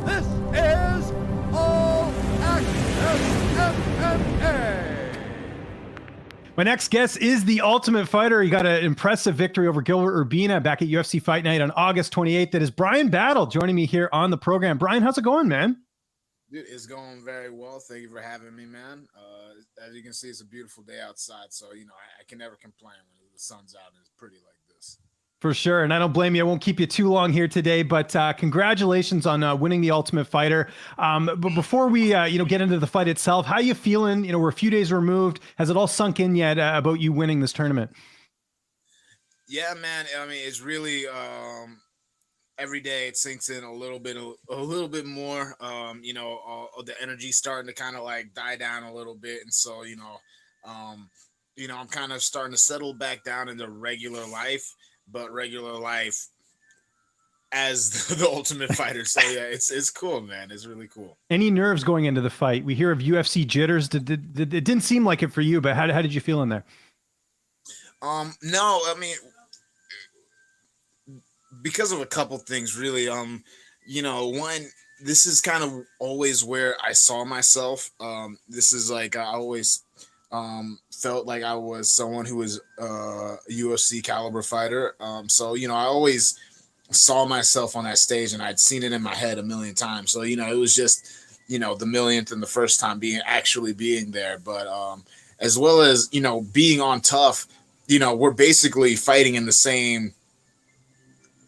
This is All Access MMA. My next guest is the Ultimate Fighter. He got an impressive victory over Gilbert Urbina back at UFC Fight Night on August 28th. That is Bryan Battle joining me here on the program. Bryan, how's it going, man? Dude, it's going very well. Thank you for having me, man. As you can see, it's a beautiful day outside, so I can never complain when the sun's out and it's pretty like this. For sure, and I don't blame you. I won't keep you too long here today, but congratulations on winning the Ultimate Fighter. But before we get into the fight itself, how you feeling? We're a few days removed. Has it all sunk in yet about you winning this tournament? Yeah, man. I mean, it's really every day it sinks in a little bit more. The energy starting to kind of like die down a little bit, and so I'm kind of starting to settle back down into regular life. But regular life as the Ultimate Fighter. So yeah, it's cool, man. It's really cool. Any nerves going into the fight? We hear of UFC jitters. It didn't seem like it for you, but how did you feel in there? No, I mean, because of a couple things, really. One, this is kind of always where I saw myself. This is like I always felt like I was someone who was a UFC caliber fighter. So I always saw myself on that stage, and I'd seen it in my head a million times. So it was just the millionth and the first time being there. But as well as being on TUF, we're basically fighting in the same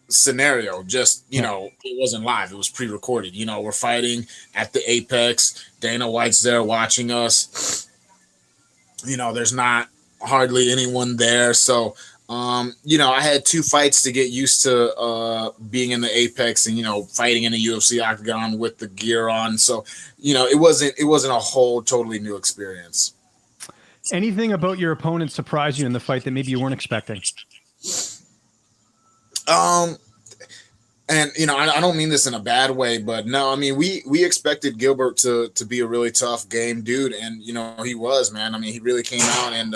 scenario. Just it wasn't live; it was pre-recorded. We're fighting at the Apex. Dana White's there watching us. There's not hardly anyone there. So, I had 2 fights to get used to being in the Apex and, fighting in the UFC octagon with the gear on. So, it wasn't a whole totally new experience. Anything about your opponent surprised you in the fight that maybe you weren't expecting? And I don't mean this in a bad way, but no, I mean we expected Gilbert to be a really tough game dude, and he was, man. I mean, he really came out and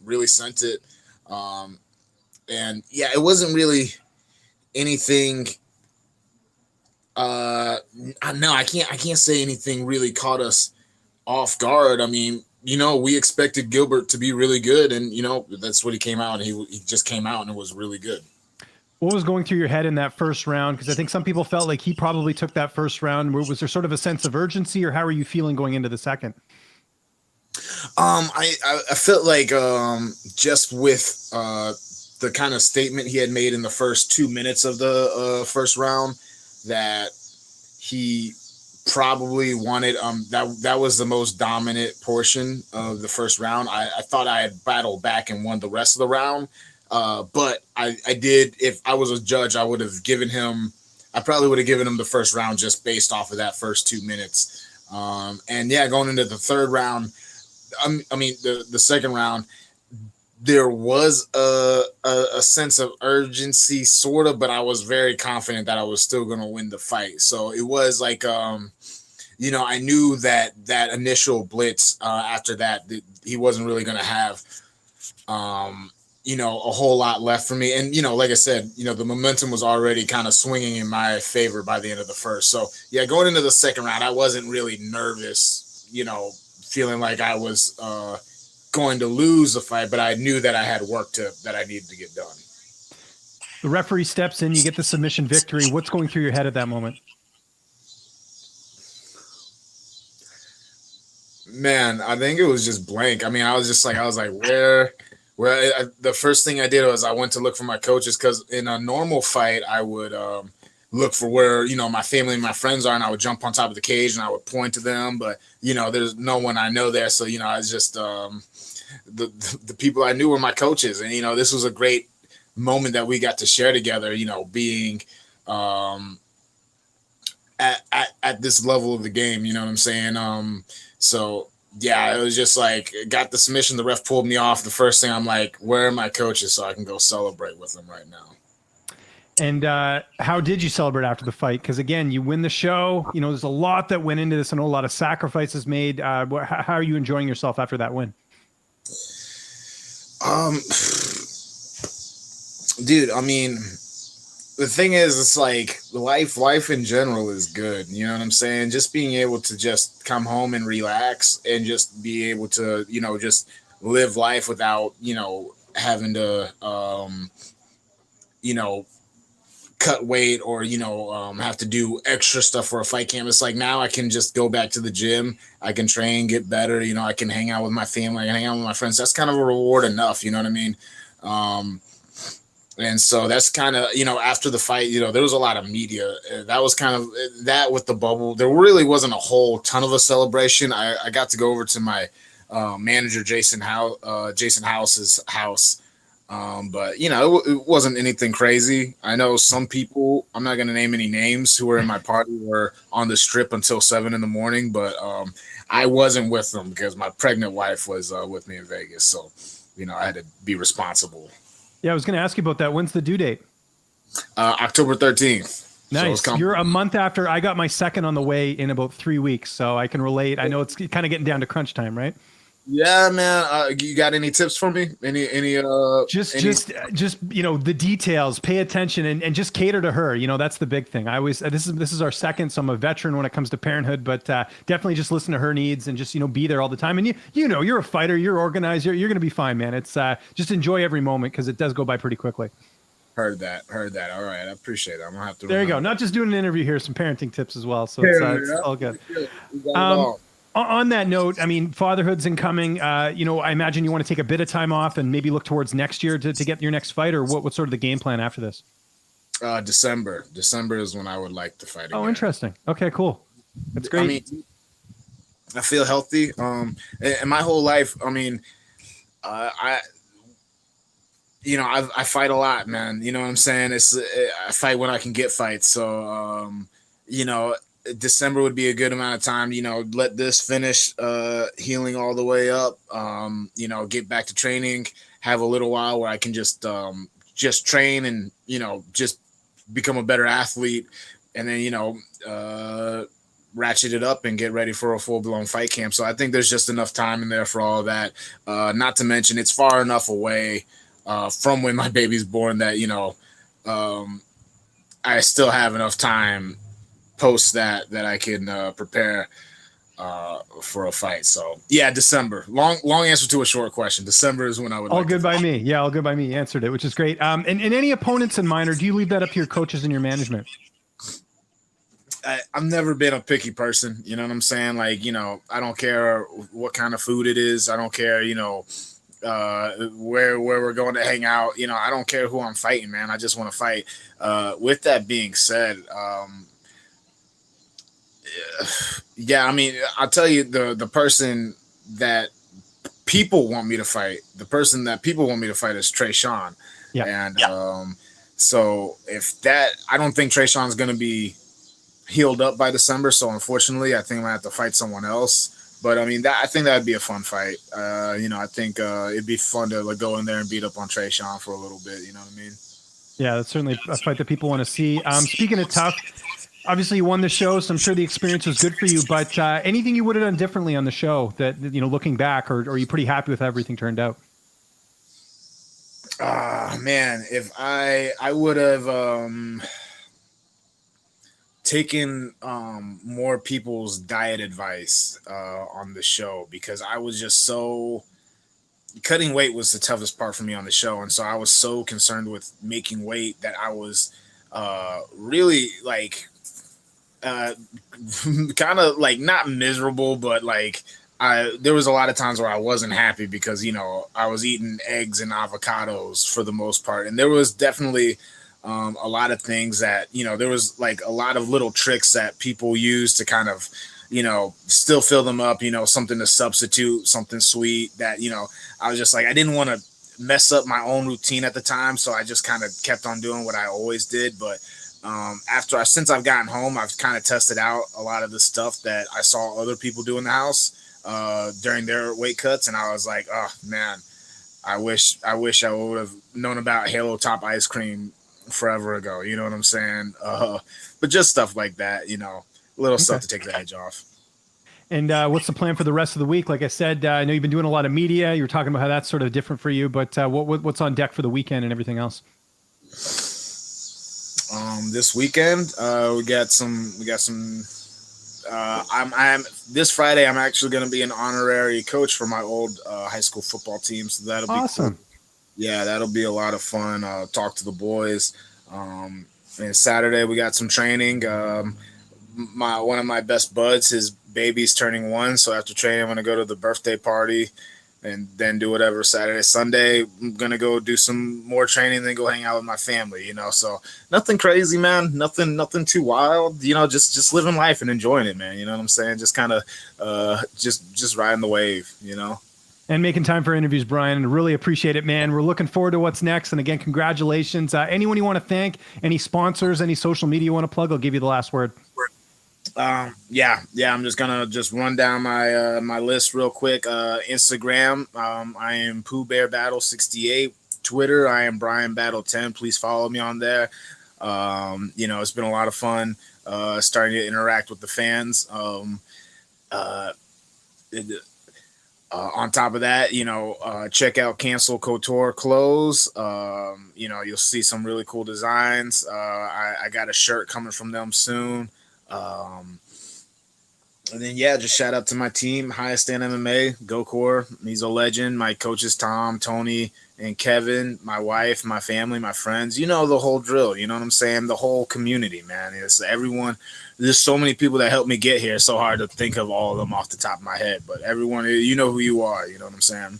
really sent it. And yeah, it wasn't really anything. No, I can't say anything really caught us off guard. I mean, we expected Gilbert to be really good, and that's what he came out, and he just came out and it was really good. What was going through your head in that first round? Because I think some people felt like he probably took that first round. Was there sort of a sense of urgency, or how are you feeling going into the second? I felt like just with the kind of statement he had made in the first 2 minutes of the first round, that he probably wanted that was the most dominant portion of the first round. I thought I had battled back and won the rest of the round. But I did, if I was a judge, I probably would have given him the first round just based off of that first 2 minutes. And yeah, going into the third round, the second round, there was a sense of urgency sort of, but I was very confident that I was still going to win the fight. So it was like, I knew that initial blitz, after that he wasn't really going to have, a whole lot left for me. And, like I said, the momentum was already kind of swinging in my favor by the end of the first. So, yeah, going into the second round, I wasn't really nervous, feeling like I was going to lose the fight, but I knew that I had work that I needed to get done. The referee steps in, you get the submission victory. What's going through your head at that moment? Man, I think it was just blank. I mean, I was like, where the first thing I did was I went to look for my coaches, because in a normal fight I would look for where my family and my friends are, and I would jump on top of the cage and I would point to them, but there's no one I know there. So I was just the people I knew were my coaches, and this was a great moment that we got to share together, being at this level of the game, you know what I'm saying? So yeah, it was just like, got the submission, the ref pulled me off. The first thing, I'm like, where are my coaches so I can go celebrate with them right now? And how did you celebrate after the fight? Because again, you win the show. There's a lot that went into this. I know a lot of sacrifices made. How are you enjoying yourself after that win? Dude, I mean, the thing is, it's like life in general is good. You know what I'm saying? Just being able to just come home and relax and just be able to, just live life without, having to, you know, cut weight or, have to do extra stuff for a fight camp. It's like now I can just go back to the gym. I can train, get better. I can hang out with my family. I can hang out with my friends. That's kind of a reward enough. You know what I mean? And so that's kind of, after the fight, there was a lot of media. That was kind of that with the bubble. There really wasn't a whole ton of a celebration. I got to go over to my manager, Jason House's house. But, it wasn't anything crazy. I know some people, I'm not going to name any names, who were in my party were on the strip until 7 a.m. But I wasn't with them because my pregnant wife was with me in Vegas. So, I had to be responsible. Yeah, I was going to ask you about that. When's the due date? October 13th. Nice. So you're a month after. I got my second on the way in about 3 weeks, so I can relate. I know it's kind of getting down to crunch time, right? Yeah, man. You got any tips for me? Just the details. Pay attention and just cater to her. That's the big thing. This is our second, so I'm a veteran when it comes to parenthood, but definitely just listen to her needs and just be there all the time. And you're a fighter, you're organized, you're gonna be fine, man. It's just enjoy every moment because it does go by pretty quickly. Heard that. All right, I appreciate it. I'm gonna have to. There you go. Not just doing an interview here, some parenting tips as well. So it's all good. On that note, I mean, fatherhood's incoming. I imagine you want to take a bit of time off and maybe look towards next year to get your next fight, or what's sort of the game plan after this? December. December is when I would like to fight again. Oh, interesting. Okay, cool. That's great. I mean, I feel healthy. And my whole life, I mean, I fight a lot, man. You know what I'm saying? I fight when I can get fights. So, December would be a good amount of time, let this finish healing all the way up, get back to training, have a little while where I can just train and, just become a better athlete, and then, ratchet it up and get ready for a full-blown fight camp. So I think there's just enough time in there for all that. Not to mention it's far enough away from when my baby's born that, I still have enough time post that I can prepare for a fight. So yeah, December. Long answer to a short question. December is when I would. All good by me. Yeah, all good by me. You answered it, which is great. And any opponents in mind, or do you leave that up to your coaches and your management? I've never been a picky person. You know what I'm saying? Like, I don't care what kind of food it is. I don't care, where we're going to hang out. I don't care who I'm fighting, man. I just want to fight. With that being said, yeah, I mean, I'll tell you the person that people want me to fight. The person that people want me to fight is Trayshawn. Yeah. And so if that, I don't think Trayshawn's going to be healed up by December. So unfortunately, I think I'm gonna have to fight someone else. But I mean, I think that'd be a fun fight. I think it'd be fun to go in there and beat up on Trayshawn for a little bit. You know what I mean? Yeah, that's certainly a fight that people want to see. Speaking of TUF, obviously you won the show, so I'm sure the experience was good for you. But anything you would have done differently on the show that, looking back, or are you pretty happy with how everything turned out? Man, if I would have taken more people's diet advice on the show, because I was just so cutting weight was the toughest part for me on the show. And so I was so concerned with making weight that I was really kind of not miserable, but there was a lot of times where I wasn't happy because, I was eating eggs and avocados for the most part. And there was definitely a lot of things that, there was a lot of little tricks that people use to kind of, still fill them up, something to substitute, something sweet that, I was just I didn't want to mess up my own routine at the time. So I just kind of kept on doing what I always did. But since I've gotten home, I've kind of tested out a lot of the stuff that I saw other people do in the house during their weight cuts. And I was like, oh man, I wish I would have known about Halo Top ice cream forever ago. You know what I'm saying? But just stuff like that, little stuff to take the edge off. And what's the plan for the rest of the week? Like I said, I know you've been doing a lot of media. You were talking about how that's sort of different for you, but what's on deck for the weekend and everything else? This weekend, we got some. I'm this Friday. I'm actually going to be an honorary coach for my old high school football team, so that'll be Awesome. cool. Yeah, that'll be a lot of fun. Talk to the boys. And Saturday we got some training. One of my best buds, his baby's turning 1, so after training, I'm gonna go to the birthday party, and then do whatever. Saturday, Sunday, I'm gonna go do some more training, then go hang out with my family. So nothing crazy, man. Nothing too wild. Just living life and enjoying it, man. You know what I'm saying? Just kind of just riding the wave. And making time for interviews, Bryan. Really appreciate it, man. We're looking forward to what's next. And again, congratulations. Anyone you want to thank, any sponsors, any social media you want to plug, I'll give you the last word. Yeah. I'm just gonna run down my my list real quick. Instagram, I am Pooh Bear Battle 68. Twitter, I am Bryan Battle 10. Please follow me on there. It's been a lot of fun starting to interact with the fans. On top of that, check out Cancel Couture clothes. You'll see some really cool designs. I got a shirt coming from them soon. And then, just shout out to my team, Highest Stand MMA, GoCore. He's a legend. My coaches, Tom, Tony, and Kevin, my wife, my family, my friends. The whole drill. You know what I'm saying? The whole community, man. It's everyone. There's so many people that helped me get here. It's so hard to think of all of them off the top of my head. But everyone, you know who you are. You know what I'm saying?